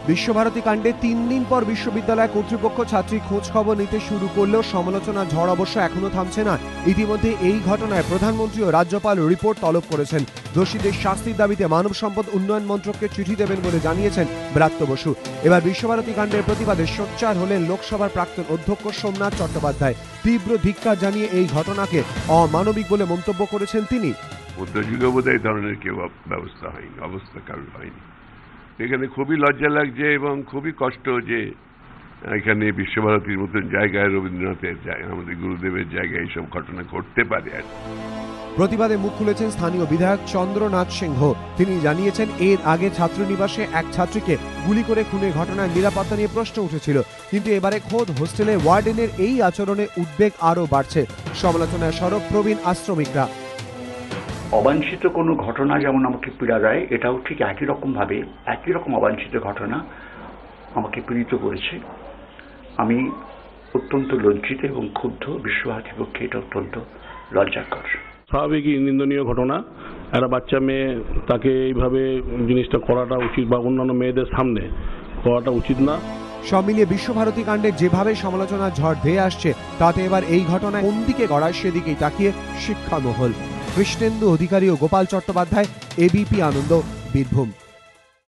বিশ্বভারতী কাণ্ডে 3 দিন পর বিশ্ববিদ্যালয় কর্তৃপক্ষ ছাত্রী খোঁজ খবর নিতে শুরু করলেও সমালোচনা ঝড় অবশ্য এখনো থামছে না। ইতিমধ্যে এই ঘটনায় প্রধানমন্ত্রী ও রাজ্যপাল রিপোর্ট তলব করেছেন। দোষীদের শাস্তির দাবিতে মানব সম্পদ উন্নয়ন মন্ত্রককে চিঠি দেবেন বলে জানিয়েছেন ব্রাত্য বসু। এবার বিশ্বভারতী কাণ্ডের প্রতিবাদে সোচ্চার হলেন লোকসভার প্রাক্তন অধ্যক্ষ সোমনাথ চট্টোপাধ্যায়। তীব্র ধিক্কার জানিয়ে এই ঘটনাকে অমানবিক বলে মন্তব্য করেছেন তিনি। মধ্যযুগে বোধহয় ধরনের কেউ ব্যবস্থা হয়নি, অবস্থা কারণ হয়নি। এখানে খুবই লজ্জা লাগছে এবং খুবই কষ্ট যে এখানে বিশ্বভারতীর মতন জায়গায়, রবীন্দ্রনাথের জায়গায়, আমাদের গুরুদেবের জায়গায় এইসব ঘটনা ঘটতে পারে। আর প্রতিবাদে মুখ খুলেছেন স্থানীয় বিধায়ক চন্দ্রনাথ সিংহ। তিনি জানিয়েছেন, এর আগে ছাত্রনিবাসে এক ছাত্রীকে গুলি করে খুনের ঘটনায় নিরাপত্তা নিয়ে প্রশ্ন উঠেছিল, কিন্তু এবারে খোদ হোস্টেলে ওয়ার্ডেনের এই আচরণে উদ্বেগ আরও বাড়ছে। সমালোচনায় সরব প্রবীণ আশ্রমিকরা। অবাঞ্ছিত কোনো ঘটনা যেমন আমাকে পীড়া দেয়, এটাও ঠিক একই রকম অবাঞ্ছিত ঘটনা আমাকে পীড়িত করেছে। আমি অত্যন্ত লজ্জিত এবং ক্ষুব্ধ। বিশ্বভারতীর পক্ষে এটা অত্যন্ত লজ্জাকর। স্বাভাবিকই নিন্দনীয় ঘটনা। একটা বাচ্চা মেয়ে, তাকে এইভাবে জিনিসটা করাটা উচিত বা অন্যান্য মেয়েদের সামনে করাটা উচিত না। সব মিলিয়ে বিশ্বভারতী কাণ্ডে যেভাবে সমালোচনা ঝড় ধেয়ে আসছে, তাতে এবার এই ঘটনায় কোন দিকে গড়ায় সেদিকেই তাকিয়ে শিক্ষামহল। কৃষ্ণেন্দু অধিকারী ও গোপাল চট্টোপাধ্যায়, এবিপি আনন্দ, বীরভূম।